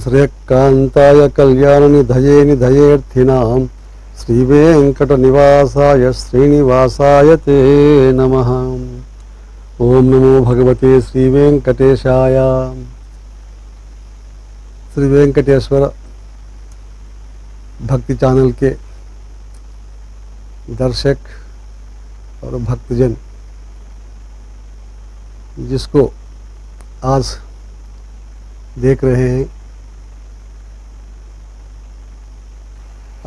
श्रेयकान्ताय कल्याणनिधये निधयेऽर्थिनां श्रीवेङ्कटनिवासाय श्रीनिवासाय ते नमः। ओम नमो भगवते श्रीवेंकटेशाय। श्री वेंकटेश्वर भक्ति चैनल के दर्शक और भक्तजन जिसको आज देख रहे हैं,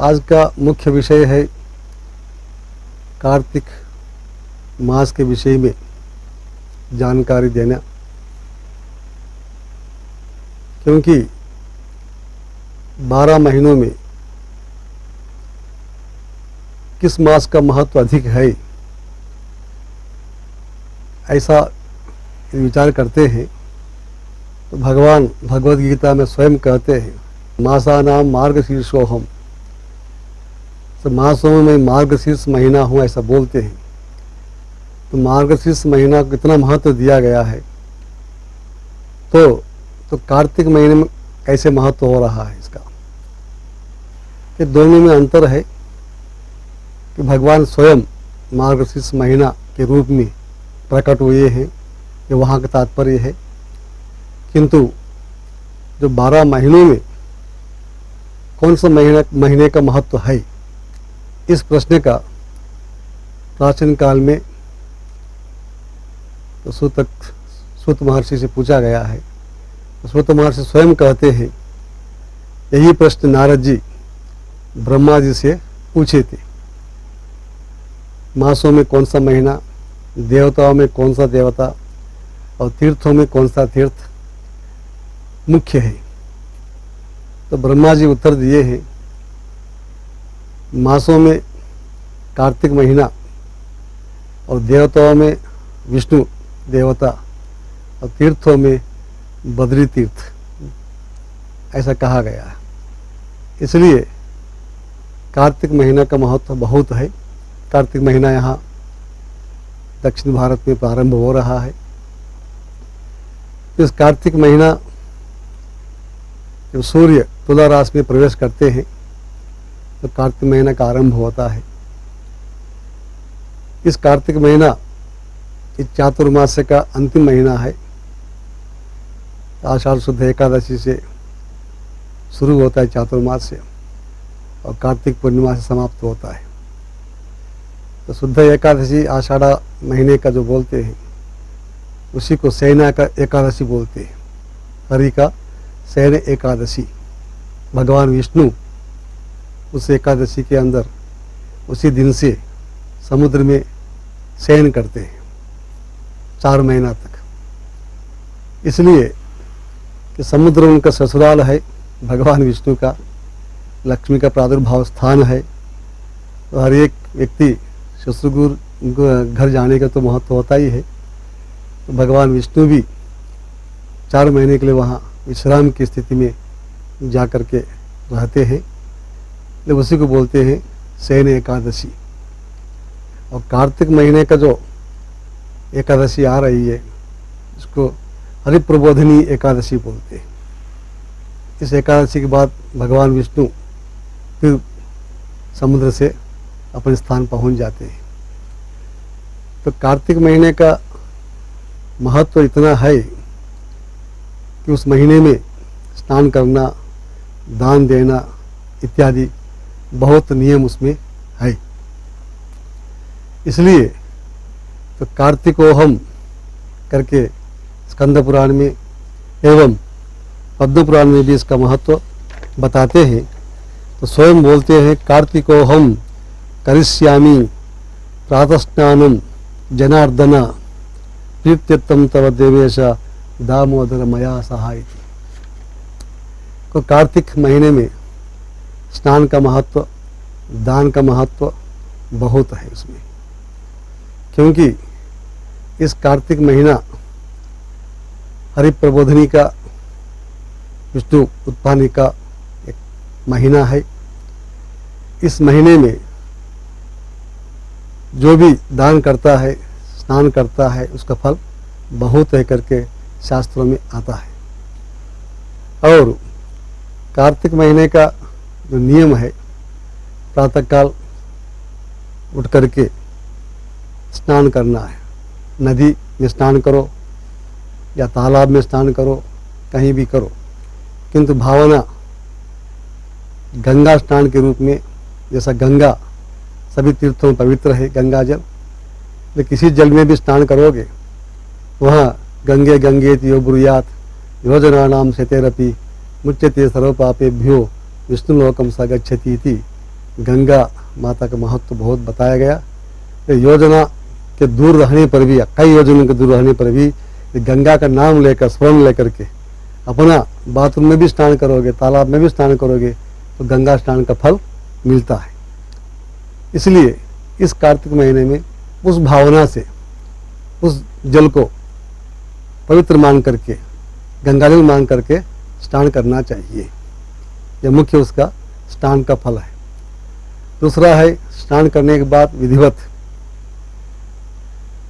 आज का मुख्य विषय है कार्तिक मास के विषय में जानकारी देना, क्योंकि 12 महीनों में किस मास का महत्व अधिक है, ऐसा विचार करते हैं तो भगवान भगवद गीता में स्वयं कहते हैं, मासानाम मार्गशीर्षोहम, तो मासों में मैं मार्गशीर्ष महीना हूँ, ऐसा बोलते हैं। तो मार्गशीर्ष महीना को कितना महत्व दिया गया है, तो कार्तिक महीने में कैसे महत्व हो रहा है इसका, कि दोनों में अंतर है कि भगवान स्वयं मार्गशीर्ष महीना के रूप में प्रकट हुए हैं, ये वहाँ का तात्पर्य है। किंतु जो 12 महीनों में कौन सा महीने का महत्व है, इस प्रश्न का प्राचीन काल में तो सूत महर्षि से पूछा गया है। तो सूत महर्षि स्वयं कहते हैं, यही प्रश्न नारद जी ब्रह्मा जी से पूछे थे, मासों में कौन सा महीना, देवताओं में कौन सा देवता और तीर्थों में कौन सा तीर्थ मुख्य है। तो ब्रह्मा जी उत्तर दिए हैं, मासों में कार्तिक महीना और देवताओं में विष्णु देवता और तीर्थों में बद्री तीर्थ, ऐसा कहा गया है। इसलिए कार्तिक महीना का महत्व बहुत है। कार्तिक महीना यहाँ दक्षिण भारत में प्रारंभ हो रहा है। तो इस कार्तिक महीना जब सूर्य तुला राशि में प्रवेश करते हैं तो कार्तिक महीना का आरंभ होता है। इस कार्तिक महीना इस चातुर्मास्य का अंतिम महीना है। आषाढ़ शुद्ध एकादशी से शुरू होता है चातुर्मास्य और कार्तिक पूर्णिमा से समाप्त होता है। तो शुद्ध एकादशी आषाढ़ महीने का जो बोलते हैं उसी को शयन का एकादशी बोलते हैं। हरि का शयन एकादशी, भगवान विष्णु उस एकादशी के अंदर उसी दिन से समुद्र में शयन करते हैं 4 महीना तक, इसलिए कि समुद्र उनका ससुराल है, भगवान विष्णु का लक्ष्मी का प्रादुर्भाव स्थान है। तो हर एक व्यक्ति ससुर घर जाने का तो महत्व होता ही है। तो भगवान विष्णु भी 4 महीने के लिए वहाँ विश्राम की स्थिति में जा कर के रहते हैं, तो उसी को बोलते हैं शयन एकादशी। और कार्तिक महीने का जो एकादशी आ रही है इसको हरिप्रबोधिनी एकादशी बोलते हैं। इस एकादशी के बाद भगवान विष्णु फिर समुद्र से अपने स्थान पहुंच जाते हैं। तो कार्तिक महीने का महत्व इतना है कि उस महीने में स्नान करना, दान देना इत्यादि बहुत नियम उसमें है। इसलिए तो कार्तिकोहम करके स्कंद पुराण में एवं पद्म पुराण में भी इसका महत्व बताते हैं। तो स्वयं बोलते हैं, कार्तिकोहम करिष्यामि प्रातस्नानं जनार्दन प्रीत्यर्थम तव देवेश दामोदर मया सहाय। तो कार्तिक महीने में स्नान का महत्व, दान का महत्व बहुत है उसमें, क्योंकि इस कार्तिक महीना हरिप्रबोधिनी का, विष्णु उत्पादनी का एक महीना है। इस महीने में जो भी दान करता है, स्नान करता है, उसका फल बहुत है करके शास्त्रों में आता है। और कार्तिक महीने का जो नियम है, प्रातःकाल उठ करके स्नान करना है। नदी में स्नान करो या तालाब में स्नान करो, कहीं भी करो, किंतु भावना गंगा स्नान के रूप में, जैसा गंगा सभी तीर्थों में पवित्र है गंगा जल, तो किसी जल में भी स्नान करोगे वहाँ गंगे गंगेति यो ब्रूयात योजनानाम शतेरपि मुच्यते सर्व पापेभ्यो विष्णुलोकम स गच्छति इति। गंगा माता का महत्व बहुत बताया गया। योजना के दूर रहने पर भी, कई योजनों के दूर रहने पर भी गंगा का नाम लेकर, स्मरण लेकर के अपना बाथरूम में भी स्नान करोगे, तालाब में भी स्नान करोगे तो गंगा स्नान का फल मिलता है। इसलिए इस कार्तिक महीने में उस भावना से उस जल को पवित्र मान करके, गंगा जल मान करके स्नान करना चाहिए। यह मुख्य उसका स्नान का फल है। दूसरा है, स्नान करने के बाद विधिवत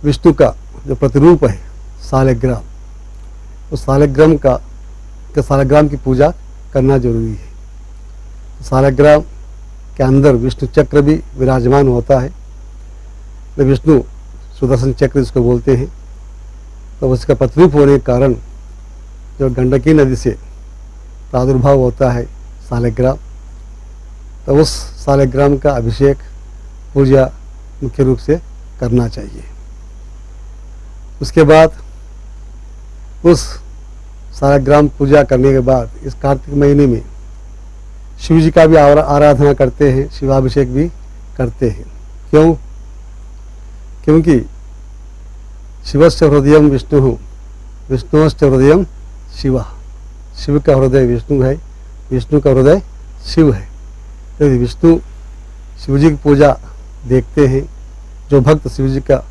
विष्णु का जो प्रतिरूप है सालग्राम, उस सालग्राम की पूजा करना जरूरी है। सालग्राम के अंदर विष्णु चक्र भी विराजमान होता है। तो विष्णु सुदर्शन चक्र जिसको बोलते हैं, तो उसका प्रतिरूप होने के कारण जो गंडकी नदी से प्रादुर्भाव होता है सालग्राम, तो उस सालग्राम का अभिषेक, पूजा मुख्य रूप से करना चाहिए। उसके बाद उस सालग्राम पूजा करने के बाद इस कार्तिक महीने में शिव जी का भी आराधना करते हैं, शिवाभिषेक भी करते हैं। क्यों? क्योंकि शिवस्य हृदयम विष्णु, विष्णुश्च हृदयम शिव। शिव का हृदय विष्णु है, विष्णु का हृदय शिव है। तो यदि विष्णु शिव जी की पूजा देखते हैं, जो भक्त शिव जी का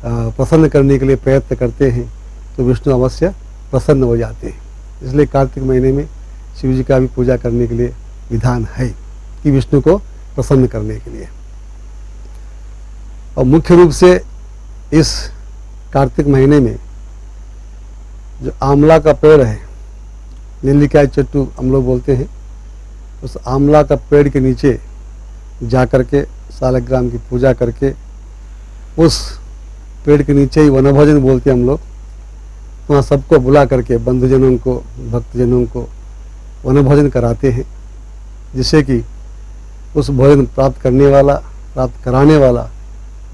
प्रसन्न करने के लिए प्रयत्न करते हैं, तो विष्णु अवश्य प्रसन्न हो जाते हैं। इसलिए कार्तिक महीने में शिव जी का भी पूजा करने के लिए विधान है कि विष्णु को प्रसन्न करने के लिए। और मुख्य रूप से इस कार्तिक महीने में जो आंवला का पेड़ है, नेल्लिकाय चट्टू हम लोग बोलते हैं, उस आंवला का पेड़ के नीचे जा करके सालग्राम की पूजा करके, उस पेड़ के नीचे ही वनभोजन बोलते हैं हम लोग, वहाँ सबको बुला करके बंधुजनों को, भक्तजनों को वनभोजन कराते हैं, जिससे कि उस भोजन प्राप्त करने वाला, प्राप्त कराने वाला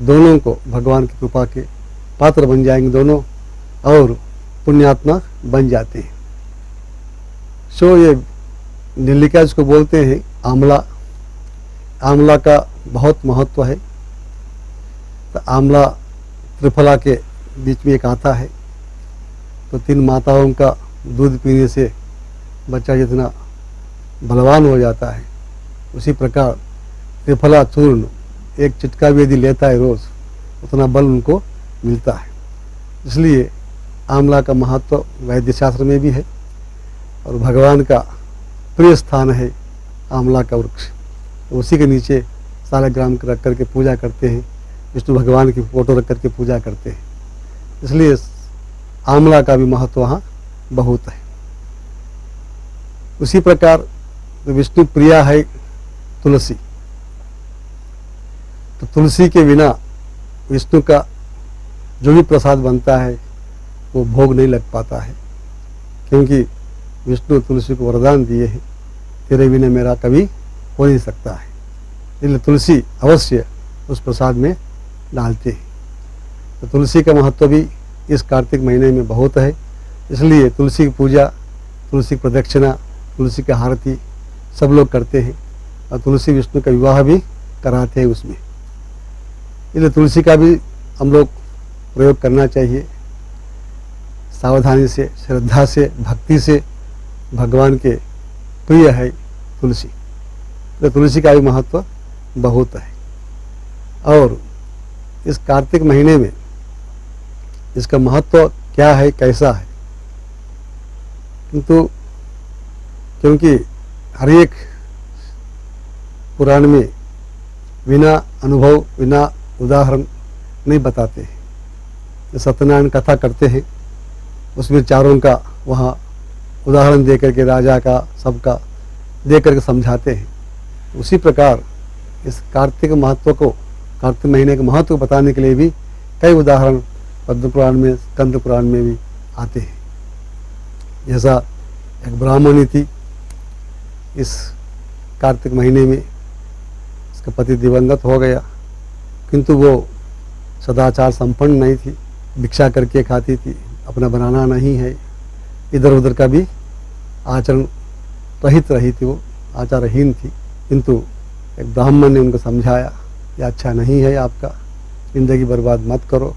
दोनों को भगवान की कृपा के पात्र बन जाएंगे दोनों, और पुण्यात्मा बन जाते हैं। सो ये नेल्लिका जिसको बोलते हैं आंवला, आंवला का बहुत महत्व है। तो आंवला त्रिफला के बीच में एक आता है, तो 3 माताओं का दूध पीने से बच्चा जितना बलवान हो जाता है, उसी प्रकार त्रिफला चूर्ण एक चिटका भी यदि लेता है रोज, उतना बल उनको मिलता है। इसलिए आंवला का महत्व वैद्य शास्त्र में भी है, और भगवान का प्रिय स्थान है आंवला का वृक्ष। तो उसी के नीचे सालग्राम रख करके पूजा करते हैं, विष्णु भगवान की फोटो रख करके पूजा करते हैं। इसलिए आंवला का भी महत्व वहाँ बहुत है। उसी प्रकार विष्णु प्रिया है तुलसी। तो तुलसी के बिना विष्णु का जो भी प्रसाद बनता है वो भोग नहीं लग पाता है, क्योंकि विष्णु तुलसी को वरदान दिए हैं, तेरे बिना मेरा कभी हो नहीं सकता है। इसलिए तुलसी अवश्य उस प्रसाद में डालते हैं। तो तुलसी का महत्व भी इस कार्तिक महीने में बहुत है। इसलिए तुलसी की पूजा, तुलसी की प्रदक्षिणा, तुलसी की आरती सब लोग करते हैं, और तुलसी विष्णु का विवाह भी कराते हैं उसमें। इसलिए तुलसी का भी हम लोग प्रयोग करना चाहिए, सावधानी से, श्रद्धा से, भक्ति से। भगवान के प्रिय है तुलसी, तो तुलसी का भी महत्व बहुत है। और इस कार्तिक महीने में इसका महत्व क्या है, कैसा है, किंतु क्योंकि हर एक पुराण में बिना अनुभव, बिना उदाहरण नहीं बताते हैं। सत्यनारायण कथा करते हैं, उसमें चारों का वहाँ उदाहरण दे करके राजा का सबका दे करके समझाते हैं। उसी प्रकार इस कार्तिक महत्व को, कार्तिक महीने के महत्व को बताने के लिए भी कई उदाहरण पद्म पुराण में, स्कंद पुराण में भी आते हैं। जैसा एक ब्राह्मणी थी, इस कार्तिक महीने में उसका पति दिवंगत हो गया, किंतु वो सदाचार संपन्न नहीं थी, भिक्षा करके खाती थी, अपना बनाना नहीं है, इधर उधर का भी आचरण रहित रही थी, वो आचारहीन थी। किंतु एक ब्राह्मण ने उनको समझाया, ये अच्छा नहीं है, आपका जिंदगी बर्बाद मत करो,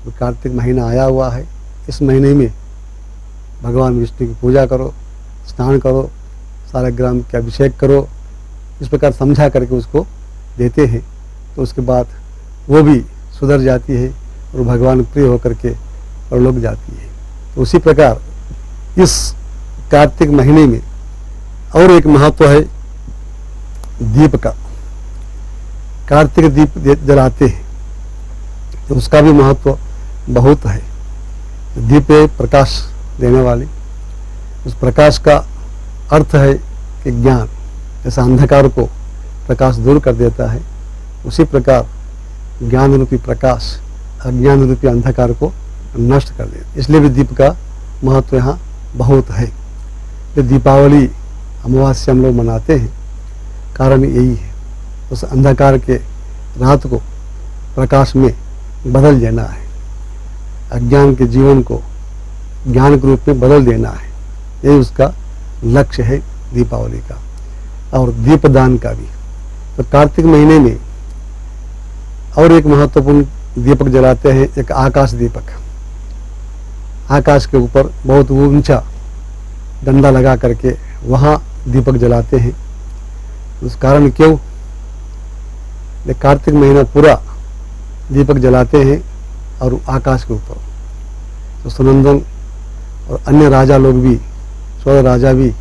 तो कार्तिक महीना आया हुआ है, इस महीने में भगवान विष्णु की पूजा करो, स्नान करो, सारे ग्राम के अभिषेक करो, इस प्रकार समझा करके उसको देते हैं। तो उसके बाद वो भी सुधर जाती है और भगवान प्रिय होकर के परलोक जाती है। तो उसी प्रकार इस कार्तिक महीने में और एक महत्व है दीप का। कार्तिक दीप जलाते हैं तो उसका भी महत्व बहुत है। दीप है प्रकाश देने वाली, उस प्रकाश का अर्थ है कि ज्ञान, जैसा अंधकार को प्रकाश दूर कर देता है, उसी प्रकार ज्ञान रूपी प्रकाश अज्ञान रूपी अंधकार को नष्ट कर देता है। इसलिए भी दीप का महत्व यहाँ बहुत है। ये दीपावली अमावस्या हम लोग मनाते हैं, कारण यही है, उस अंधकार के रात को प्रकाश में बदल देना है, अज्ञान के जीवन को ज्ञान के रूप में बदल देना है। यही उसका लक्ष्य है दीपावली का, और दीपदान का भी। तो कार्तिक महीने में और एक महत्वपूर्ण दीपक जलाते हैं, एक आकाश दीपक। आकाश के ऊपर बहुत ऊंचा डंडा लगा करके वहाँ दीपक जलाते हैं। उस कारण क्यों? कार्तिक महीना पूरा दीपक जलाते हैं और आकाश के ऊपर। तो सुनंदन और अन्य राजा लोग भी, स्वर राजा भी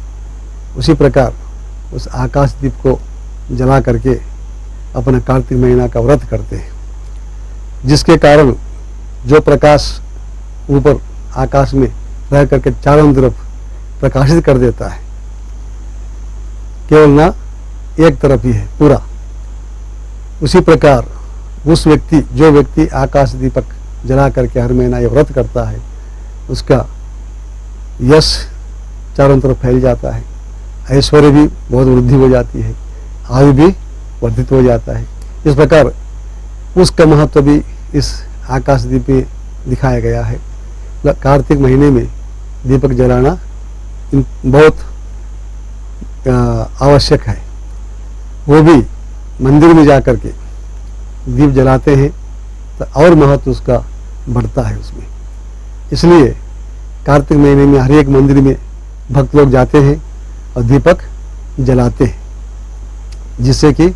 उसी प्रकार उस आकाश दीप को जला करके अपना कार्तिक महीना का व्रत करते हैं, जिसके कारण जो प्रकाश ऊपर आकाश में रह करके चारों तरफ प्रकाशित कर देता है, केवल ना एक तरफ ही है पूरा। उसी प्रकार उस व्यक्ति, जो व्यक्ति आकाश दीपक जला करके हर महीना ये व्रत करता है, उसका यश चारों तरफ फैल जाता है, ऐश्वर्य भी बहुत वृद्धि हो जाती है, आयु भी वर्धित हो जाता है। इस प्रकार उसका महत्व भी इस आकाश दीप में दिखाया गया है। कार्तिक महीने में दीपक जलाना बहुत आवश्यक है। वो भी मंदिर में जाकर के दीप जलाते हैं तो और महत्व उसका बढ़ता है उसमें। इसलिए कार्तिक महीने में हर एक मंदिर में भक्त लोग जाते हैं और दीपक जलाते हैं, जिससे कि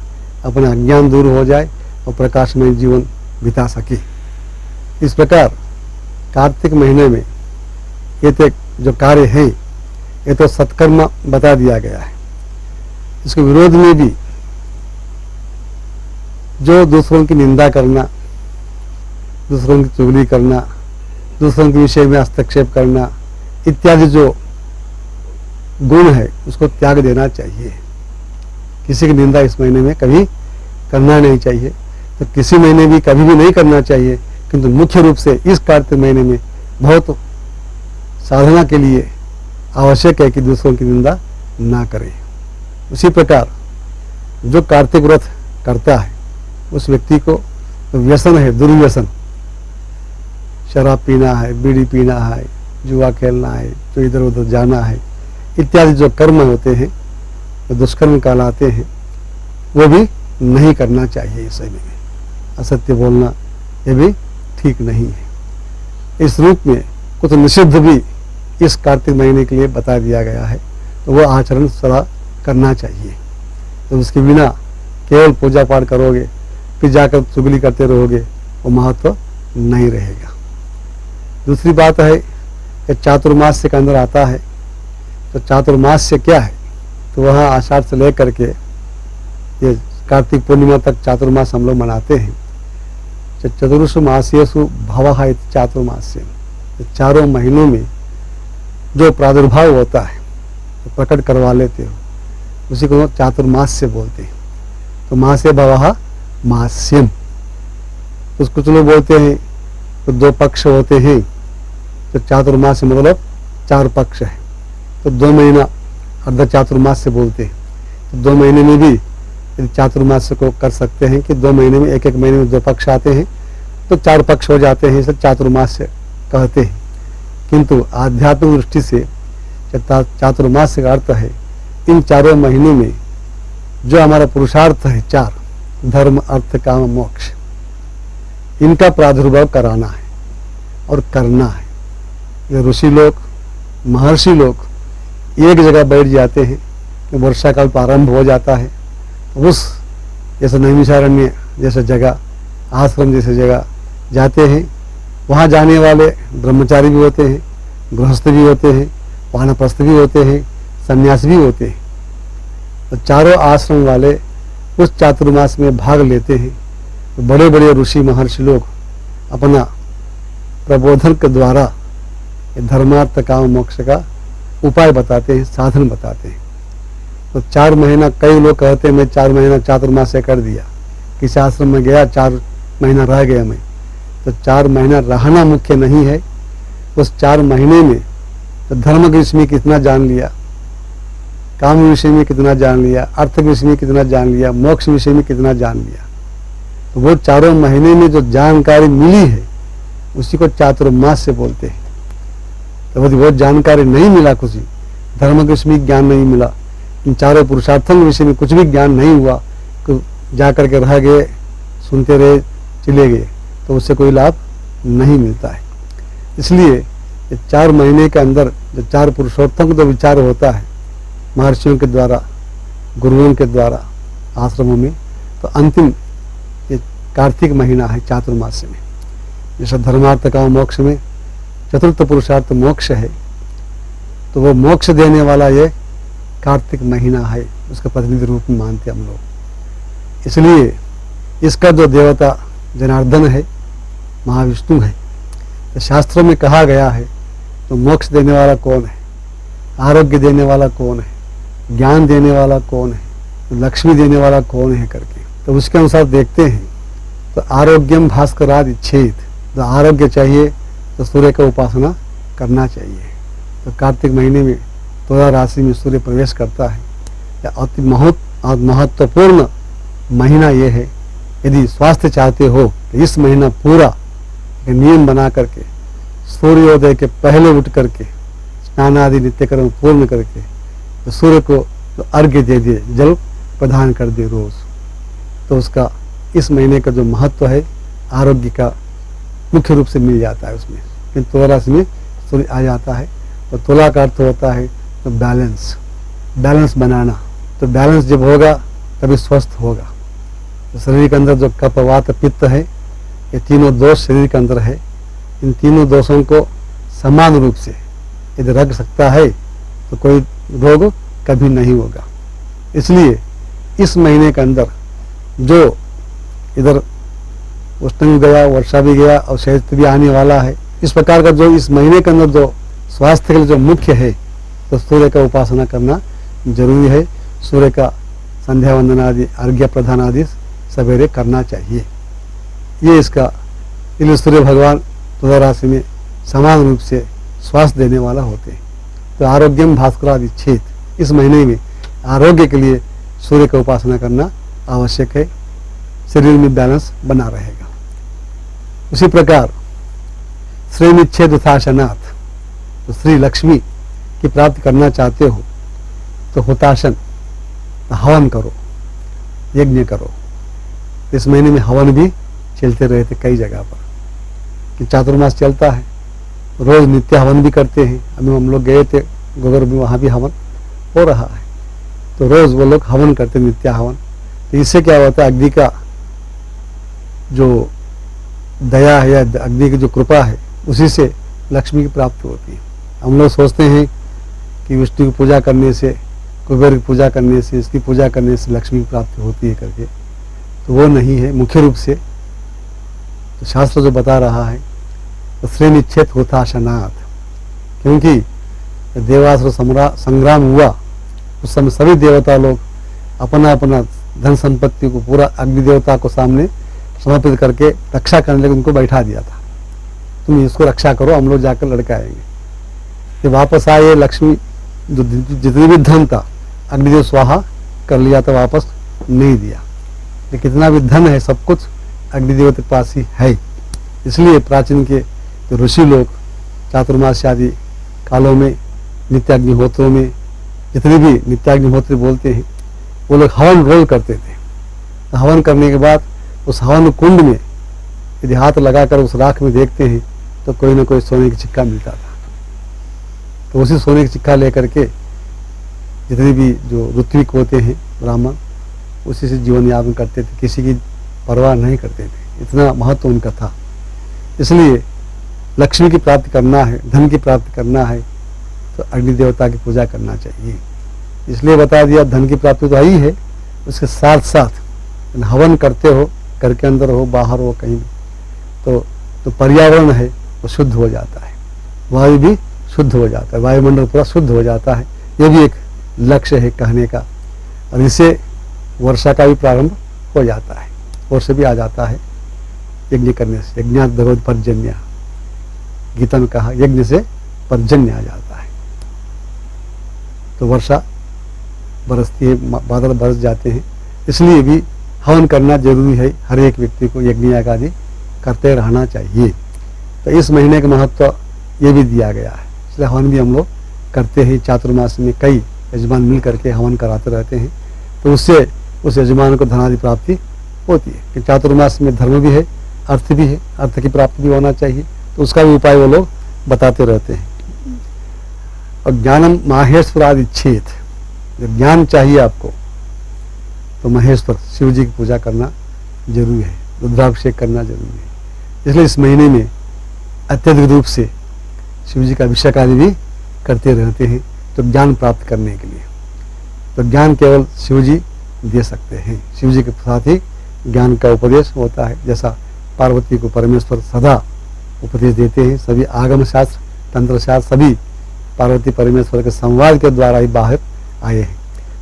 अपना अज्ञान दूर हो जाए और प्रकाशमय जीवन बिता सके। इस प्रकार कार्तिक महीने में ये तो जो कार्य हैं, ये तो सत्कर्म बता दिया गया है। इसके विरोध में भी जो दूसरों की निंदा करना, दूसरों की चुगली करना, दूसरों के विषय में हस्तक्षेप करना इत्यादि जो गुण है, उसको त्याग देना चाहिए। किसी की निंदा इस महीने में कभी करना नहीं चाहिए। तो किसी महीने भी कभी भी नहीं करना चाहिए, किंतु मुख्य रूप से इस कार्तिक महीने में बहुत साधना के लिए आवश्यक है कि दूसरों की निंदा ना करें। उसी प्रकार जो कार्तिक व्रत करता है उस व्यक्ति को व्यसन है, दुर्व्यसन, शराब पीना है, बीड़ी पीना है, जुआ खेलना है, तो इधर उधर जाना है इत्यादि जो कर्म होते हैं, तो दुष्कर्म कहलाते हैं, वो भी नहीं करना चाहिए। इस समय में असत्य बोलना ये भी ठीक नहीं है। इस रूप में कुछ निषिद्ध भी इस कार्तिक महीने के लिए बता दिया गया है, तो वो आचरण सदा करना चाहिए। तो उसके बिना केवल पूजा पाठ करोगे फिर जाकर चुगली करते रहोगे, वो महत्व नहीं रहेगा। दूसरी बात है कि चातुर्मास्य के अंदर आता है। तो चातुर्मास्य क्या है? तो वहाँ आषाढ़ से लेकर के ये कार्तिक पूर्णिमा तक चातुर्मास हम लोग मनाते हैं। चतुर्षु मासेषु भवः इति चातुर्मास्य। चारों महीनों में जो प्रादुर्भाव होता है, तो प्रकट करवा लेते हो, उसी को चातुर्मास्य बोलते हैं। तो मास्य भवः मास्यम। कुछ लोग बोलते हैं तो 2 पक्ष होते हैं, तो चातुर्मास्य मतलब 4 पक्ष है, तो 2 महीना अर्ध चातुर्मास्य बोलते हैं। तो 2 महीने में भी यदि चातुर्मास्य को कर सकते हैं कि 2 महीने में एक महीने में 2 पक्ष आते हैं, तो 4 पक्ष हो जाते हैं, इसे चातुर्मास्य कहते हैं। किंतु आध्यात्मिक दृष्टि से चातुर्मास्य का अर्थ है इन 4 महीनों में जो हमारा पुरुषार्थ है 4, धर्म अर्थ काम मोक्ष, इनका प्रादुर्भाव कराना है और करना है। ये ऋषि लोग, महर्षि लोग एक जगह बैठ जाते हैं कि वर्षा काल प्रारंभ हो जाता है, उस जैसे नैमिषारण्य जैसे जगह, आश्रम जैसे जगह जाते हैं। वहाँ जाने वाले ब्रह्मचारी भी होते हैं, गृहस्थ भी होते हैं, वानप्रस्थ भी होते हैं, सन्यासी भी होते हैं। तो 4 आश्रम वाले उस चातुर्मास में भाग लेते हैं। तो बड़े बड़े ऋषि महर्षि लोग अपना प्रबोधन के द्वारा धर्मार्थ काम मोक्ष का उपाय बताते हैं, साधन बताते हैं। तो 4 महीना, कई लोग कहते हैं मैं 4 महीना चातुर्मास से कर दिया, किसी आश्रम में गया 4 महीना रह गया मैं। तो 4 महीना रहना मुख्य नहीं है, उस 4 महीने में तो धर्म के विषय में कितना जान लिया, काम विषय में कितना जान लिया, अर्थ के विषय में कितना जान लिया, मोक्ष विषय में कितना जान लिया। तो वो 4 महीने में जो जानकारी मिली है उसी को चातुर्मास से बोलते हैं। तो यदि वो जानकारी नहीं मिला, कुछ धर्म के विषय में ज्ञान नहीं मिला, इन 4 पुरुषार्थों के विषय में कुछ भी ज्ञान नहीं हुआ, तो जाकर के रह गए, सुनते रहे, चले गए, तो उससे कोई लाभ नहीं मिलता है। इसलिए 4 महीने के अंदर जो 4 पुरुषोत्तम का जो विचार होता है महर्षियों के द्वारा, गुरुओं के द्वारा आश्रमों में, तो अंतिम ये कार्तिक महीना है चातुर्मास में। जैसे धर्मार्थ का मोक्ष में चतुर्थ पुरुषार्थ मोक्ष है, तो वो मोक्ष देने वाला ये कार्तिक महीना है, उसका प्रतिनिधि रूप में मानते हम लोग। इसलिए इसका जो देवता जनार्दन है, महाविष्णु है। तो शास्त्रों में कहा गया है तो मोक्ष देने वाला कौन है, आरोग्य देने वाला कौन है, ज्ञान देने वाला कौन है, तो लक्ष्मी देने वाला कौन है करके, तो उसके अनुसार देखते हैं। तो आरोग्यम भास्कराद इच्छेद, तो आरोग्य चाहिए तो सूर्य का उपासना करना चाहिए। तो कार्तिक महीने में तुला राशि में सूर्य प्रवेश करता है। अति महत्वपूर्ण महीना ये है। यदि स्वास्थ्य चाहते हो तो इस महीना पूरा नियम बना करके सूर्योदय के पहले उठ करके स्नान आदि नित्यकर्म पूर्ण करके तो सूर्य को तो अर्घ्य दे दिए, जल प्रदान कर दे रोज, तो उसका इस महीने का जो महत्व है आरोग्य का मुख्य रूप से मिल जाता है उसमें। फिर तुला राशि में सूर्य आ जाता है। तो तुला का अर्थ होता है तो बैलेंस बनाना। तो बैलेंस जब होगा तभी स्वस्थ होगा। तो शरीर के अंदर जो कफ वात पित्त है, ये तीनों दोष शरीर के अंदर है। इन तीनों दोषों को समान रूप से यदि रख सकता है तो कोई रोग कभी नहीं होगा। इसलिए इस महीने के अंदर जो इधर उष्ण भी गया, वर्षा भी गया और शैत्य भी आने वाला है, इस प्रकार का जो इस महीने के अंदर जो स्वास्थ्य के लिए जो मुख्य है तो सूर्य का उपासना करना जरूरी है। सूर्य का संध्या वंदन आदि अर्घ्य प्रदान आदि सवेरे करना चाहिए। ये इसका इसलिए सूर्य भगवान तुला राशि में समान रूप से स्वास्थ्य देने वाला होते हैं। तो आरोग्यम भास्करादि इच्छेद, इस महीने में आरोग्य के लिए सूर्य का उपासना करना आवश्यक है। शरीर में बैलेंस बना रहेगा। उसी प्रकार श्रीनिच्छेद हुताशनाथ, तो श्री लक्ष्मी की प्राप्ति करना चाहते हो तो हुताशन हवन करो, यज्ञ करो। इस महीने में हवन भी चलते रहे थे कई जगह पर कि चातुर्मास चलता है, रोज नित्य हवन भी करते हैं। अभी हम लोग गए थे गोबर में, वहाँ भी हवन हो रहा है। तो रोज वो लोग हवन करते, नित्य हवन। तो इससे क्या होता है, अग्नि का जो दया है या अग्नि की जो कृपा है उसी से लक्ष्मी की प्राप्ति होती है। हम लोग सोचते हैं कि विष्णु की पूजा करने से, कुबेर की पूजा करने से, इसकी पूजा करने से लक्ष्मी की प्राप्ति होती है करके, तो वो नहीं है मुख्य रूप से। तो शास्त्र जो बता रहा है तो श्रेणिच्छेद हुताशनाथ, क्योंकि देवासुर संग्राम हुआ उस समय सभी देवता लोग अपना अपना धन संपत्ति को पूरा अग्नि देवता को सामने समर्पित करके रक्षा करने के लिए उनको बैठा दिया था। तुम इसको रक्षा करो, हम लोग जाकर लड़के आएंगे। ये वापस आए, लक्ष्मी जो जितनी भी धन था अग्निदेव स्वाहा कर लिया था, वापस नहीं दिया। ये कितना भी धन है सब कुछ अग्निदेव के पास ही है। इसलिए प्राचीन के जो ऋषि लोग चातुर्मास आदि कालों में नित्याग्निहोत्रों में जितने भी नित्याग्निहोत्री बोलते हैं वो लोग हवन रोल करते थे। हवन करने के बाद उस हवन कुंड में यदि हाथ लगाकर उस राख में देखते हैं तो कोई ना कोई सोने की सिक्का मिलता था। तो उसी सोने की सिक्का लेकर के जितने भी जो ऋत्विक होते हैं ब्राह्मण उसी से जीवन यापन करते थे, किसी की परवाह नहीं करते थे। इतना महत्व उनका था। इसलिए लक्ष्मी की प्राप्ति करना है, धन की प्राप्ति करना है तो अग्नि देवता की पूजा करना चाहिए। इसलिए बता दिया धन की प्राप्ति तो आई है, उसके साथ साथ हवन करते हो, घर के अंदर हो बाहर हो कहीं भी, तो पर्यावरण है वो शुद्ध हो जाता है, वायु भी शुद्ध हो जाता है, वायुमंडल पूरा शुद्ध हो जाता है। ये भी एक लक्ष्य है कहने का। और इससे वर्षा का भी प्रारंभ हो जाता है, वर्षा भी आ जाता है यज्ञ करने से। यज्ञात भगवत पर्जन्य, गीता में कहा यज्ञ से पर्जन्य आ जाता है, तो वर्षा बरसती है, बादल बरस जाते हैं। इसलिए भी हवन करना जरूरी है। हर एक व्यक्ति को यज्ञ याग आदि करते रहना चाहिए। तो इस महीने का महत्व ये भी दिया गया है, इसलिए हवन भी हम लोग करते हैं। चातुर्मास में कई यजमान मिल करके हवन कराते रहते हैं, तो उससे उस यजमान को धनादि प्राप्ति होती है। कि चातुर्मास में धर्म भी है, अर्थ भी है, अर्थ की प्राप्ति भी होना चाहिए, तो उसका भी उपाय वो लोग बताते रहते हैं। और ज्ञानम माहेश्वरादिच्छेद, जब ज्ञान चाहिए आपको तो महेश्वर शिव जी की पूजा करना जरूरी है, रुद्राभिषेक करना जरूरी है। इसलिए इस महीने में अत्यधिक रूप से शिव जी का अभिषेक आदि भी करते रहते हैं, तो ज्ञान प्राप्त करने के लिए। तो ज्ञान केवल शिव जी दे सकते हैं, शिव जी के साथ ही ज्ञान का उपदेश होता है। जैसा पार्वती को परमेश्वर सदा उपदेश देते हैं, सभी आगम शास्त्र तंत्र शास्त्र सभी पार्वती परमेश्वर के संवाद के द्वारा ही बाहर आए हैं।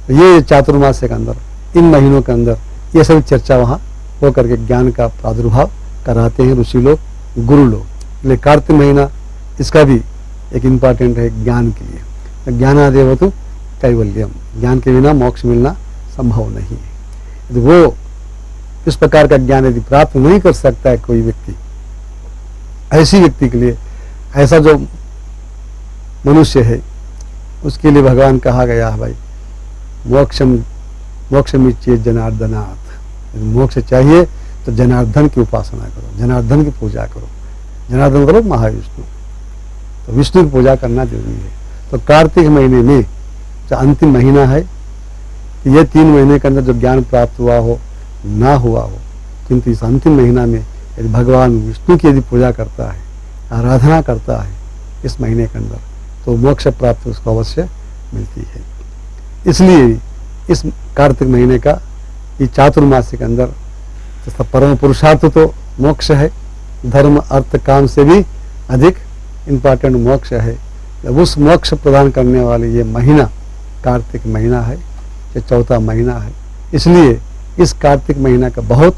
तो ये चातुर्मास के अंदर, इन महीनों के अंदर ये सभी चर्चा वहाँ होकर के ज्ञान का प्रादुर्भाव कराते हैं ऋषि लोग, गुरु लोग। इसलिए कार्तिक महीना इसका भी एक इम्पॉर्टेंट है ज्ञान के लिए। ज्ञानादेव तो कैवल्यम, ज्ञान के बिना मोक्ष मिलना संभव नहीं है। यदि वो इस प्रकार का ज्ञान यदि प्राप्त नहीं कर सकता है कोई व्यक्ति, ऐसी व्यक्ति के लिए, ऐसा जो मनुष्य है उसके लिए भगवान कहा गया है भाई मोक्षम इच्छे जनार्दनाथ। मोक्ष चाहिए तो जनार्दन की उपासना करो, जनार्दन की पूजा करो। जनार्दन करो महाविष्णु, तो विष्णु की पूजा करना जरूरी है। तो कार्तिक महीने में जो अंतिम महीना है, ये 3 महीने के अंदर जो ज्ञान प्राप्त हुआ हो ना हुआ हो, किंतु इस अंतिम महीना में यदि भगवान विष्णु की यदि पूजा करता है, आराधना करता है इस महीने के अंदर, तो मोक्ष प्राप्ति उसको अवश्य मिलती है। इसलिए इस कार्तिक महीने का ये चातुर्मास के अंदर तो परम पुरुषार्थ तो मोक्ष है। धर्म अर्थ काम से भी अधिक इम्पॉर्टेंट मोक्ष है। जब उस मोक्ष प्रदान करने वाले ये महीना कार्तिक महीना है, ये चौथा महीना है। इसलिए इस कार्तिक महीना का बहुत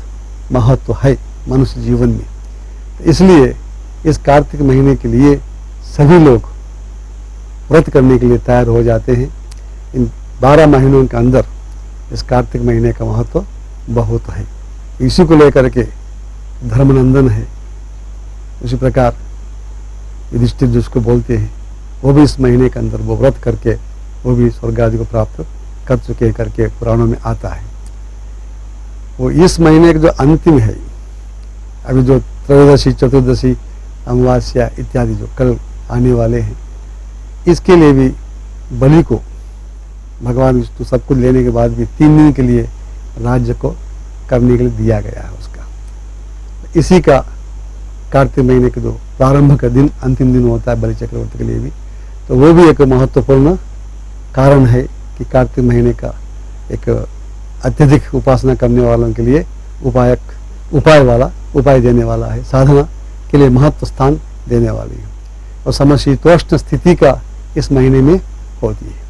महत्व है मनुष्य जीवन में। इसलिए इस कार्तिक महीने के लिए सभी लोग व्रत करने के लिए तैयार हो जाते हैं। इन 12 महीनों के अंदर इस कार्तिक महीने का महत्व बहुत है। इसी को लेकर के धर्मनंदन है, उसी प्रकार युधिष्ठिर जिसको बोलते हैं, वो भी इस महीने के अंदर वो व्रत करके वो भी स्वर्ग आदि को प्राप्त कर चुके करके पुराणों में आता है। वो इस महीने का जो अंतिम है, अभी जो त्रयोदशी चतुर्दशी अमावस्या इत्यादि जो कल आने वाले हैं, इसके लिए भी बलि को भगवान विष्णु सब कुछ लेने के बाद भी 3 दिन के लिए राज्य को करने के लिए दिया गया है उसका। इसी का कार्तिक महीने के जो प्रारंभ का दिन अंतिम दिन होता है बलि चक्रवर्ती के लिए भी, तो वो भी एक महत्वपूर्ण कारण है कि कार्तिक महीने का एक अत्यधिक उपासना करने वालों के लिए उपाय देने वाला है, साधना के लिए महत्व स्थान देने वाली है। और समशीतोष्ण स्थिति का इस महीने में होती है।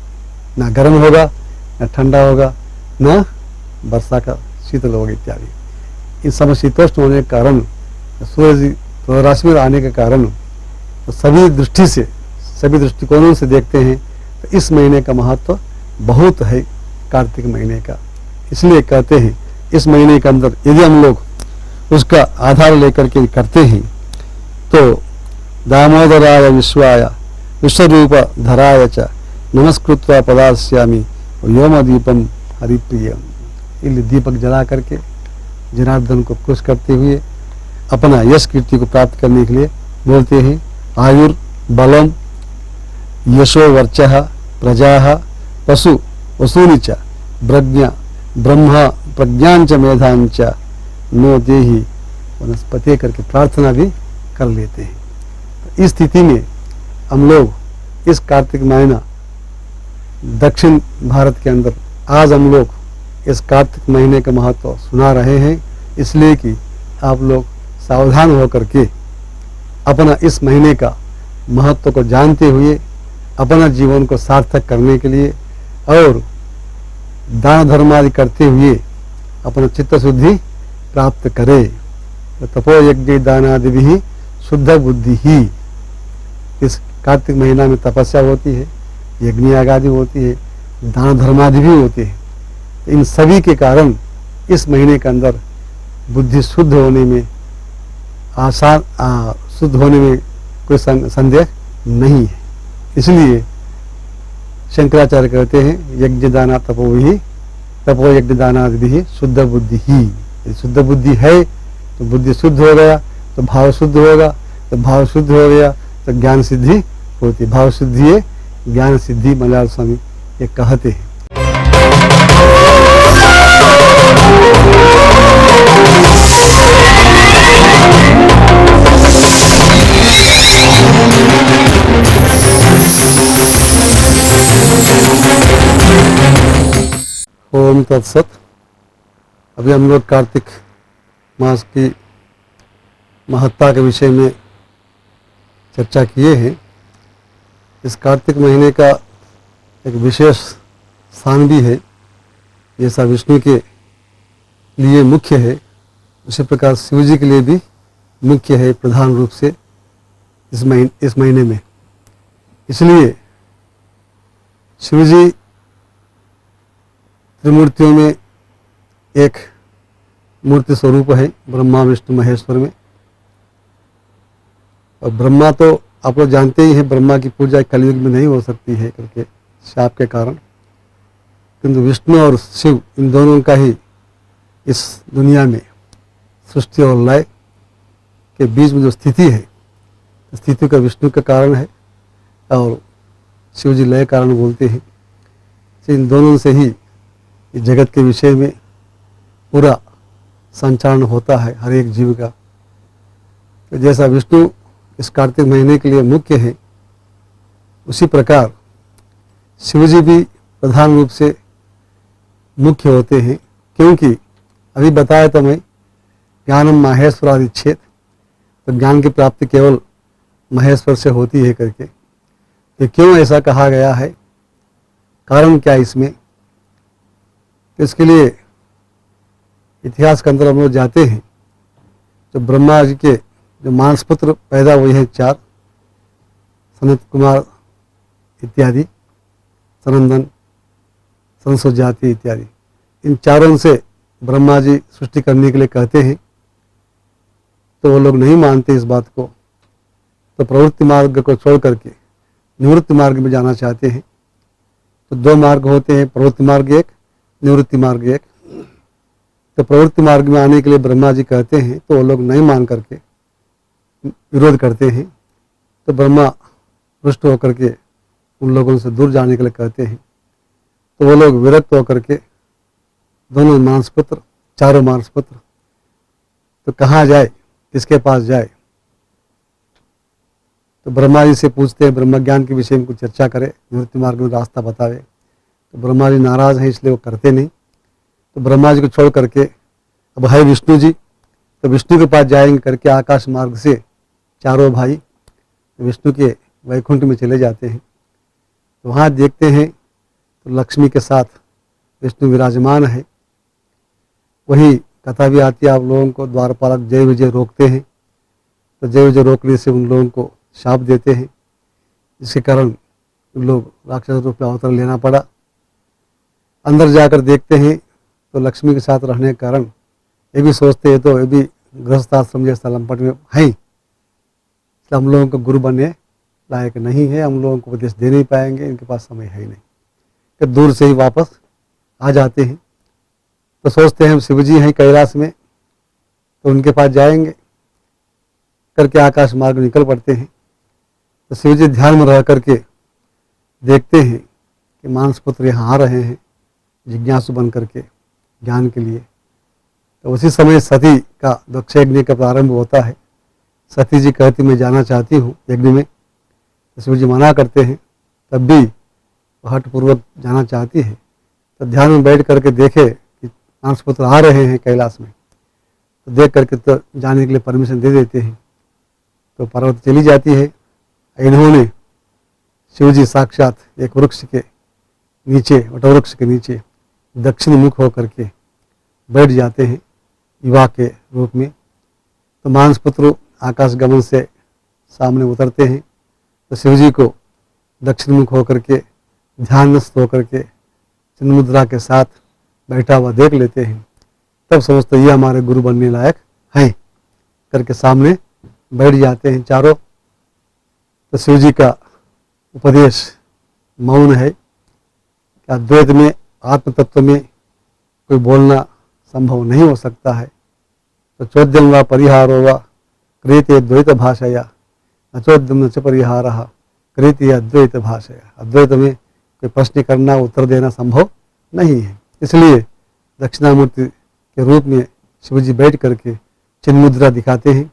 ना गर्म होगा, न ठंडा होगा, न वर्षा का शीतल होगा इत्यादि। इन समशीतोष्ण होने के कारण, सूरज राशि में आने के कारण, तो सभी दृष्टि से, सभी दृष्टिकोणों से देखते हैं तो इस महीने का महत्व बहुत है, कार्तिक महीने का। इसलिए कहते हैं इस महीने के अंदर यदि हम लोग उसका आधार लेकर के करते हैं तो दामोदराय विश्वाय विश्वरूप धराय च नमस्कृत्वा पदास्यामि व्योम दीपम हरिप्रिय। इसलिए दीपक जला करके जनार्दन को खुश करते हुए अपना यश कीर्ति को प्राप्त करने के लिए बोलते हैं आयुर बलम यशो वर्चः प्रजा पशु वसूनि च प्रज्ञा ब्रह्मा प्रज्ञांच मेधांच नो देहि वनस्पति करके प्रार्थना भी कर लेते हैं। तो इस स्थिति में हम लोग इस कार्तिक महीना दक्षिण भारत के अंदर आज हम लोग इस कार्तिक महीने का महत्व सुना रहे हैं, इसलिए कि आप लोग सावधान होकर के अपना इस महीने का महत्व को जानते हुए अपना जीवन को सार्थक करने के लिए और दान धर्म आदि करते हुए अपना चित्त शुद्धि प्राप्त करे। तो तपो यज्ञ दानादि भी शुद्ध बुद्धि ही। इस कार्तिक महीना में तपस्या होती है, यज्ञ याग आदि होती है, दान धर्म आदि भी होते हैं। इन सभी के कारण इस महीने के अंदर बुद्धि शुद्ध होने में शुद्ध होने में कोई संदेह नहीं है। इसलिए शंकराचार्य कहते हैं यज्ञ दाना तपो ही तपो यज्ञ दाना भी शुद्ध बुद्धि ही। यदि शुद्ध बुद्धि है तो बुद्धि शुद्ध हो गया, तो भाव शुद्ध होगा, तो भाव शुद्ध हो गया तो ज्ञान सिद्धि होती। भाव सिद्धि है ज्ञान सिद्धि, मलयाल स्वामी ये कहते हैं। ओम तत्सत। अभी हम लोग कार्तिक मास की महत्ता के विषय में चर्चा किए हैं। इस कार्तिक महीने का एक विशेष स्थान भी है, जैसा विष्णु के लिए मुख्य है उसी प्रकार शिव जी के लिए भी मुख्य है प्रधान रूप से इस महीने में। इसलिए शिव जी त्रिमूर्तियों में एक मूर्ति स्वरूप है, ब्रह्मा विष्णु महेश्वर में। और ब्रह्मा तो आप लोग जानते ही हैं, ब्रह्मा की पूजा कलयुग में नहीं हो सकती है करके शाप के कारण, किंतु विष्णु और शिव इन दोनों का ही इस दुनिया में सृष्टि और लय के बीच में जो स्थिति है, स्थिति का विष्णु का कारण है और शिव जी लय कारण बोलते हैं। इन दोनों से ही इस जगत के विषय में पूरा संचालन होता है हर एक जीव का। तो जैसा विष्णु इस कार्तिक महीने के लिए मुख्य है, उसी प्रकार शिव जी भी प्रधान रूप से मुख्य होते हैं, क्योंकि अभी बताया था मैं ज्ञानम माहेश्वरादि क्षेत्र, तो ज्ञान की प्राप्ति केवल महेश्वर से होती है करके। तो क्यों ऐसा कहा गया है, कारण क्या इसमें? तो इसके लिए इतिहास के अंदर हम लोग जाते हैं। तो ब्रह्मा जी के जो मानसपुत्र पैदा हुए हैं 4, सनत कुमार इत्यादि, सनंदन, संसुजाति इत्यादि, इन चारों से ब्रह्मा जी सृष्टि करने के लिए कहते हैं, तो वो लोग नहीं मानते इस बात को। तो प्रवृत्ति मार्ग को छोड़ करके निवृत्ति मार्ग में जाना चाहते हैं। तो 2 मार्ग होते हैं, प्रवृत्ति मार्ग एक, निवृत्ति मार्ग एक। तो प्रवृत्ति मार्ग में आने के लिए ब्रह्मा जी कहते हैं, तो वो लोग नहीं मान करके विरोध करते हैं। तो ब्रह्मा रुष्ट होकर के उन लोगों से दूर जाने के लिए कहते हैं। तो वो लोग विरक्त होकर के दोनों मानसपुत्र, चारों मानसपुत्र, तो कहाँ जाए, किसके पास जाए? तो ब्रह्मा जी से पूछते हैं, ब्रह्म ज्ञान के विषय में कुछ चर्चा करे, निवृत्ति मार्ग में रास्ता बतावे। तो ब्रह्मा जी नाराज हैं, इसलिए वो करते नहीं। तो ब्रह्मा जी को छोड़ करके अब है विष्णु जी, तो विष्णु के पास जाएंगे करके आकाश मार्ग से चारों भाई विष्णु के वैकुंठ में चले जाते हैं। तो वहाँ देखते हैं तो लक्ष्मी के साथ विष्णु विराजमान है। वही कथा भी आती है, आप लोगों को द्वारपालक जय विजय रोकते हैं, तो जय विजय रोकने से उन लोगों को शाप देते हैं, जिसके कारण उन लोग राक्षस रूप में अवतार लेना पड़ा। अंदर जाकर देखते हैं तो लक्ष्मी के साथ रहने के कारण ये भी सोचते हैं तो ये भी गृहस्थाश्रम जैसा लंपट में है, इसलिए हम लोगों को गुरु बनने लायक नहीं है, हम लोगों को उपदेश दे नहीं पाएंगे, इनके पास समय है ही नहीं, कि दूर से ही वापस आ जाते हैं। तो सोचते हैं हम शिव जी हैं कैलाश में, तो उनके पास जाएंगे करके आकाश मार्ग निकल पड़ते हैं। तो शिव जी ध्यान में रह करके देखते हैं कि मानस पुत्र यहाँ आ रहे हैं जिज्ञासु बन करके ज्ञान के लिए। तो उसी समय सती का दक्ष यज्ञ का प्रारंभ होता है। सती जी कहती मैं जाना चाहती हूँ यज्ञ में, तो शिव जी मना करते हैं, तब भी हठपूर्वक जाना चाहती है। तो ध्यान में बैठ करके देखे कि मानस पुत्र आ रहे हैं कैलाश में, तो देख करके तो जाने के लिए परमिशन दे देते हैं। तो पार्वती चली जाती है। इन्होंने शिव जी साक्षात एक वृक्ष के नीचे, वटवृक्ष के नीचे दक्षिण मुख होकर के बैठ जाते हैं युवा के रूप में। तो मानस पुत्र आकाश गमन से सामने उतरते हैं, तो शिव जी को दक्षिण मुख होकर के ध्यानस्थ होकर के चिन्ह मुद्रा के साथ बैठा हुआ देख लेते हैं। तब समझते ये हमारे गुरु बनने लायक हैं करके सामने बैठ जाते हैं चारों। तो शिव जी का उपदेश मौन है कि अद्वैत में, आत्म तत्व में कोई बोलना संभव नहीं हो सकता है। तो चोद्यम व परिहारो व क्रियते द्वैत भाषया, न चोद्यम न च परिहार क्रियते अद्वैत भाषया। अद्वैत में कोई प्रश्न करना, उत्तर देना संभव नहीं है। इसलिए दक्षिणामूर्ति के रूप में शिव जी बैठ करके चिन्ह मुद्रा दिखाते हैं।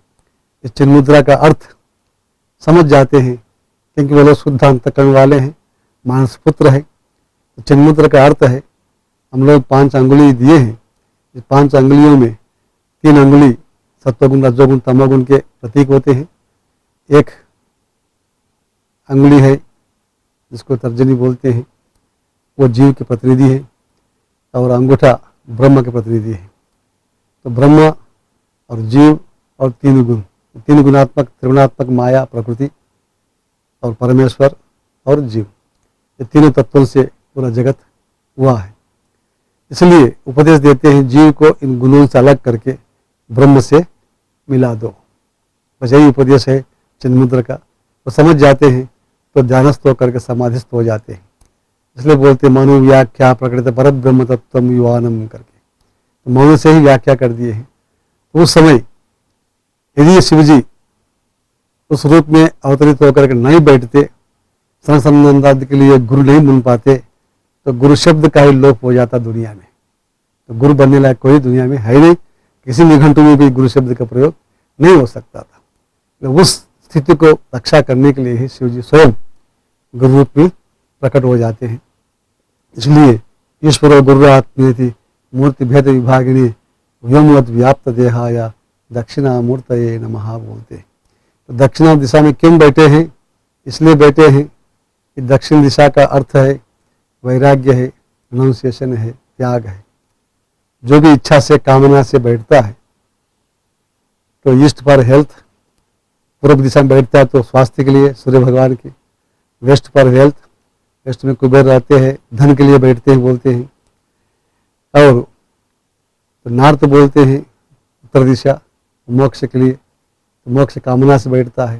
इस चिन्ह मुद्रा का अर्थ समझ जाते हैं, क्योंकि वे लोग शुद्ध अंतःकरण वाले हैं, मानस पुत्र है। तो चिन्ह मुद्रा का अर्थ है, हम लोग 5 अंगुली दिए हैं, इस 5 अंगुलियों में 3 अंगुली सत्वगुण, रजोगुण, तमोगुण के प्रतीक होते हैं। एक अंगुली है जिसको तर्जनी बोलते हैं, वो जीव के प्रतिनिधि है, और अंगूठा ब्रह्म के प्रतिनिधि है। तो ब्रह्म और जीव और 3 गुण, 3 गुणात्मक त्रिगुणात्मक माया, प्रकृति और परमेश्वर और जीव, ये तीनों तत्वों से पूरा जगत हुआ है। इसलिए उपदेश देते हैं जीव को इन गुणों से अलग करके ब्रह्म से मिला दो। बस यही उपदेश है चिन्ह मुद्रा का। वो समझ जाते हैं तो ध्यानस्थ होकर के समाधिस्थ हो जाते हैं। इसलिए बोलते मनु व्याख्या प्रकृत पर ब्रह्म तत्व युवानम करके, तो मनु से ही व्याख्या कर दिए हैं। उस समय यदि शिव जी उस रूप में अवतरित होकर के नहीं बैठते, सनसनंदादि के लिए गुरु नहीं बन पाते, तो गुरु शब्द का ही लोप हो जाता दुनिया में। तो गुरु बनने लायक कोई दुनिया में है नहीं, किसी निघंटु में भी गुरु शब्द का प्रयोग नहीं हो सकता था। तो उस स्थिति को रक्षा करने के लिए ही शिव जी स्वयं गुरु रूप में प्रकट हो जाते हैं। इसलिए ईश्वर गुरु आत्मेति मूर्ति भेद विभागिनी व्योमवद व्याप्त देहाया दक्षिणामूर्तये नमः बोलते। तो दक्षिणा दिशा में क्यों बैठे हैं? इसलिए बैठे हैं कि दक्षिण दिशा का अर्थ है वैराग्य है, रिनाउंसिएशन है, त्याग है। जो भी इच्छा से, कामना से बैठता है, तो ईस्ट पर हेल्थ, पूर्व दिशा में बैठता है तो स्वास्थ्य के लिए सूर्य भगवान की, वेस्ट पर हेल्थ, वेस्ट में कुबेर रहते हैं, धन के लिए बैठते हैं बोलते हैं, और तो नॉर्थ बोलते हैं उत्तर दिशा मोक्ष के लिए, तो मोक्ष कामना से बैठता है।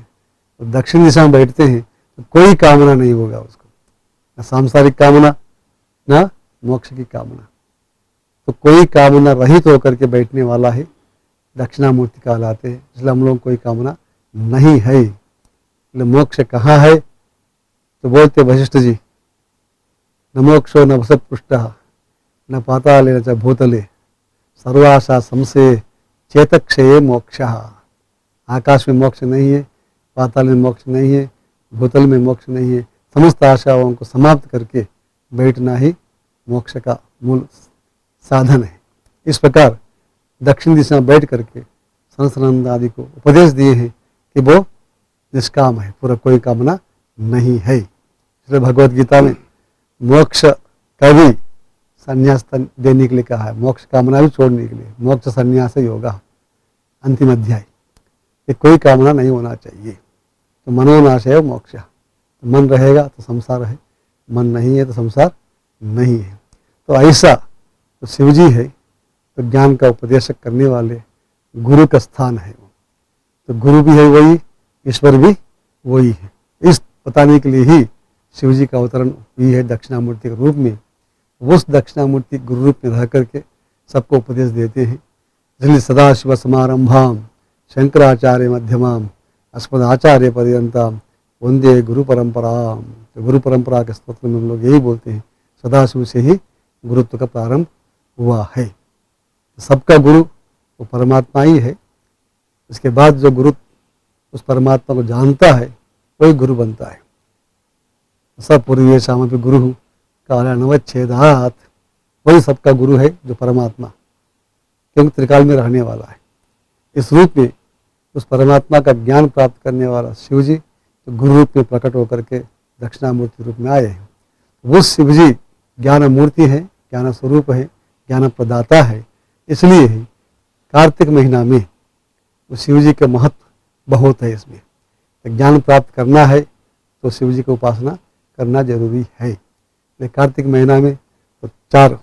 तो दक्षिण दिशा में बैठते हैं तो कोई कामना नहीं होगा उसको, न सांसारिक कामना न मोक्ष की कामना। तो कोई कामना रहित होकर के बैठने वाला है दक्षिणामूर्ति कहलाते हैं। इसलिए हम लोगों को कोई कामना नहीं है। मोक्ष कहाँ है? तो बोलते वशिष्ठ जी, न मोक्षो न वसत्पृष्टः न पाताले न च भूतले सर्वाशा संशय चेतक्षये मोक्षः। आकाश में मोक्ष नहीं है, पाताल में मोक्ष नहीं है, भूतल में मोक्ष नहीं है। समस्त आशाओं को समाप्त करके बैठना ही मोक्ष का मूल साधन है। इस प्रकार दक्षिण दिशा में बैठ करके सहस्रानंद आदि को उपदेश दिए हैं कि वो निष्काम है, पूरा कोई कामना नहीं है। इसलिए भगवत गीता में मोक्ष का भी संन्यास देने के लिए कहा है, मोक्ष कामना भी छोड़ने के लिए। मोक्ष संन्यास योगा, अंतिम अध्याय। ये कोई कामना नहीं होना चाहिए। तो मनोनाश है मोक्ष। तो मन रहेगा तो संसार है, मन नहीं है तो संसार नहीं है। तो ऐसा तो शिव जी है, तो ज्ञान का उपदेश करने वाले गुरु का स्थान है। तो गुरु भी है वही, ईश्वर भी वही है। इस बताने के लिए ही शिव जी का अवतरण हुई है दक्षिणामूर्ति के रूप में। उस दक्षिणामूर्ति गुरु रूप में रह करके सबको उपदेश देते हैं। इसलिए सदाशिव समारंभाम शंकराचार्य मध्यमाम अस्मदाचार्य पर्यंतम वंदे गुरु परंपराम। तो गुरु परंपरा के स्तोत्र में हम लोग यही बोलते हैं, सदाशिव से ही गुरुत्व का प्रारंभ हुआ है। सबका गुरु वो परमात्मा ही है। इसके बाद जो गुरु उस परमात्मा को जानता है वही गुरु बनता है। सब पूर्वीय शामपि गुरु कालानवच्छेदात, वही सबका गुरु है जो परमात्मा, क्योंकि त्रिकाल में रहने वाला है। इस रूप में उस परमात्मा का ज्ञान प्राप्त करने वाला शिव जी तो गुरु रूप में प्रकट होकर के दक्षिणामूर्ति रूप में आए हैं। वो शिव जी ज्ञान मूर्ति है, ज्ञान स्वरूप है, ज्ञान प्रदाता है। इसलिए ही कार्तिक महीना में शिव जी का महत्व बहुत है। इसमें तो ज्ञान प्राप्त करना है तो शिव जी की उपासना करना जरूरी है। लेकिन कार्तिक महीना में तो 4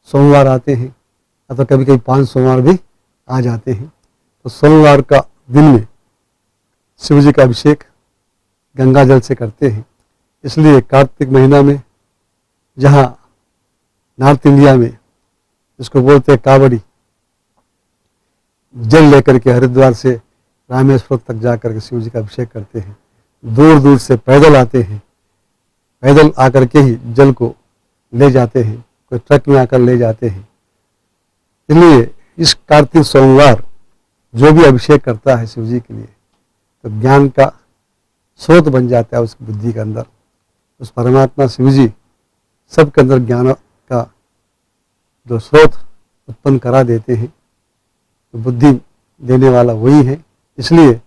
सोमवार आते हैं, अथवा कभी कभी 5 सोमवार भी आ जाते हैं। तो सोमवार का दिन में शिव जी का अभिषेक गंगा जल से करते हैं। इसलिए कार्तिक महीना में जहाँ नॉर्थ इंडिया में जिसको बोलते हैं कावड़ी, जल लेकर के हरिद्वार से रामेश्वर तक जाकर के शिव जी का अभिषेक करते हैं। दूर दूर से पैदल आते हैं, पैदल आकर के ही जल को ले जाते हैं, कोई ट्रक में आकर ले जाते हैं। इसलिए इस कार्तिक सोमवार जो भी अभिषेक करता है शिव जी के लिए तो ज्ञान का स्रोत बन जाता है उसकी बुद्धि के अंदर। उस परमात्मा शिव जी सबके अंदर ज्ञान का जो स्रोत उत्पन्न करा देते हैं, तो बुद्धि देने वाला वही है। इसलिए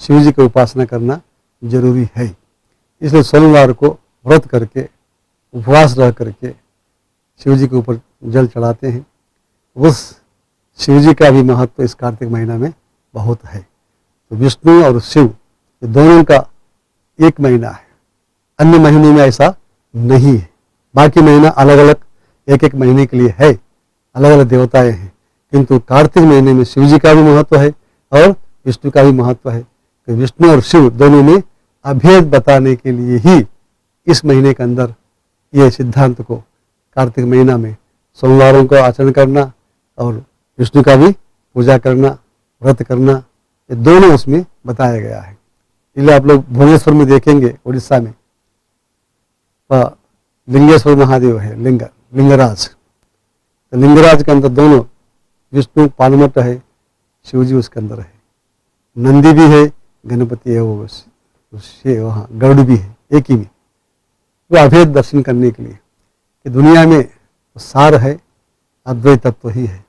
शिव जी की उपासना करना जरूरी है। इसलिए सोमवार को व्रत करके उपवास रह करके शिव जी के ऊपर जल चढ़ाते हैं। उस शिव जी का भी महत्व इस कार्तिक महीना में बहुत है। तो विष्णु और शिव ये दोनों का एक महीना है, अन्य महीने में ऐसा नहीं है। बाकी महीना अलग अलग एक एक महीने के लिए है, अलग अलग देवताएं हैं, किंतु कार्तिक महीने में शिव जी का भी महत्व है और विष्णु का भी महत्व है। तो विष्णु और शिव दोनों में अभेद बताने के लिए ही इस महीने के अंदर ये सिद्धांत को कार्तिक महीना में सोमवारों को आचरण करना और विष्णु का भी पूजा करना, व्रत करना, ये दोनों उसमें बताया गया है। इसलिए आप लोग भुवनेश्वर में देखेंगे, उड़ीसा में लिंगेश्वर महादेव है, लिंगराज। तो लिंगराज के अंदर दोनों विष्णु पालमट है, शिव जी उसके अंदर है, नंदी भी है, गणपति है, वो वहाँ गरुड़ भी है, एक ही में। वो अभेद दर्शन करने के लिए कि दुनिया में सार है, अद्वैत तत्व ही है।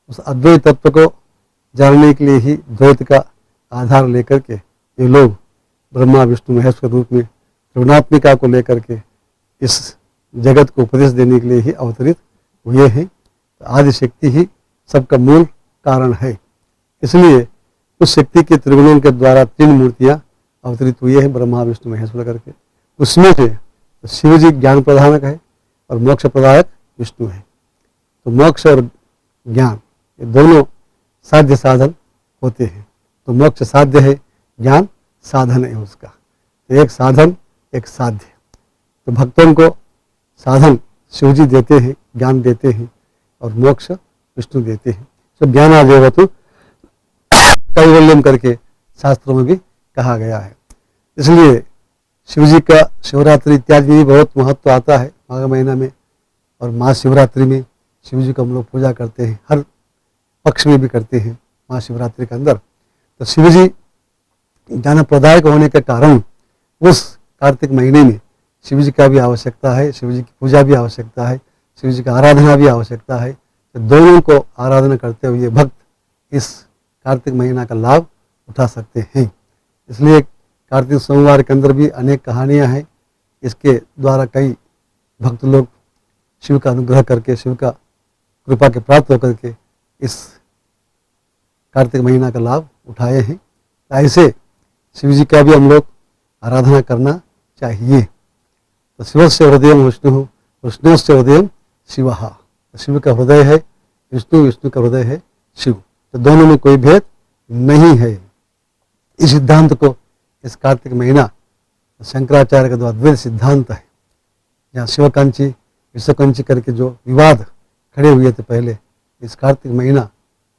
उस अद्वैत तत्व को जानने के लिए ही द्वैत का आधार लेकर के ये लोग ब्रह्मा विष्णु महेश के रूप में त्रिगुणात्मिका को लेकर के इस जगत को उपदेश देने के लिए ही अवतरित हुए हैं। तो आदि शक्ति ही सबका मूल कारण है। इसलिए उस शक्ति के त्रिगुणों के द्वारा 3 मूर्तियां अवतरित हुई है, ब्रह्मा विष्णु महेश्वर करके। उसमें से शिव जी ज्ञान प्रदायक है और मोक्ष प्रदायक विष्णु है। तो मोक्ष और ज्ञान ये दोनों साध्य साधन होते हैं। तो मोक्ष साध्य है, ज्ञान साधन है उसका। तो एक साधन एक साध्य। तो भक्तों को साधन शिव जी देते हैं, ज्ञान देते हैं, और मोक्ष विष्णु देते हैं। तो ज्ञानादेव तो कैवल्यम करके शास्त्रों में भी कहा गया है। इसलिए शिव जी का शिवरात्रि इत्यादि में भी बहुत महत्व आता है माघ महीना में। और महाशिवरात्रि में शिव जी को हम लोग पूजा करते हैं, हर पक्ष में भी करते हैं महाशिवरात्रि के अंदर। तो शिव जी ज्ञान प्रदायक होने के कारण उस कार्तिक महीने में शिव जी का भी आवश्यकता है, शिव जी की पूजा भी आवश्यकता है, शिव जी की आराधना भी आवश्यकता है। तो दोनों को आराधना करते हुए भक्त इस कार्तिक महीना का लाभ उठा सकते हैं। इसलिए कार्तिक सोमवार के अंदर भी अनेक कहानियां हैं। इसके द्वारा कई भक्त लोग शिव का अनुग्रह करके, शिव का कृपा के प्राप्त होकर के इस कार्तिक महीना का लाभ उठाए हैं। ऐसे शिव जी का भी हम लोग आराधना करना चाहिए। तो शिवस्य हृदयम विष्णु, विष्णुस्य हृदयम शिव। शिव का हृदय है विष्णु, विष्णु का हृदय है शिव। तो दोनों में कोई भेद नहीं है। इस सिद्धांत को इस कार्तिक महीना शंकराचार्य का जो अद्वैत सिद्धांत है, जहाँ शिवकांची विश्वकांची करके जो विवाद खड़े हुए थे पहले, इस कार्तिक महीना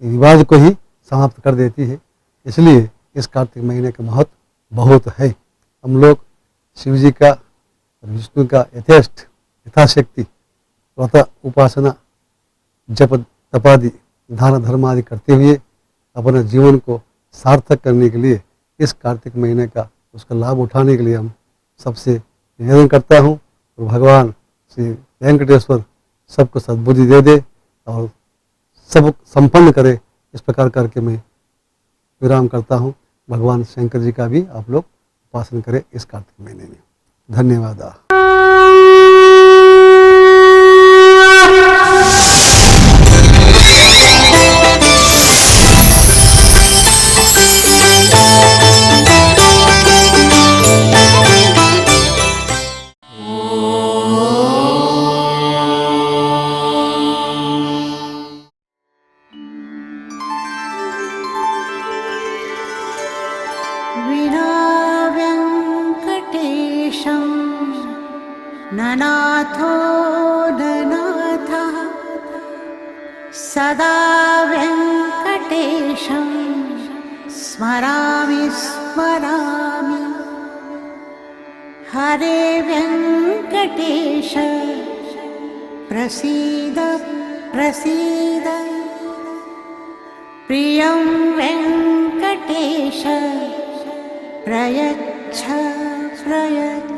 विवाद को ही समाप्त कर देती है। इसलिए इस कार्तिक महीने का महत्व बहुत है। हम लोग शिव जी का और विष्णु का यथाशक्ति व्रत उपासना जप तपादि दान धर्म आदि करते हुए अपने जीवन को सार्थक करने के लिए इस कार्तिक महीने का उसका लाभ उठाने के लिए हम सबसे निवेदन करता हूँ। और भगवान श्री वेंकटेश्वर सबको सद्बुद्धि दे दे और सब संपन्न करे। इस प्रकार करके मैं विराम करता हूँ। भगवान शंकर जी का भी आप लोग उपासना करें इस कार्तिक महीने में। धन्यवाद। ननाथो ननाथः सदा वेङ्कटेशं स्मरामि स्मरामि। हरे वेङ्कटेश प्रसीद प्रसीद। प्रियं वेङ्कटेश प्रयच्छ प्रयच्छ।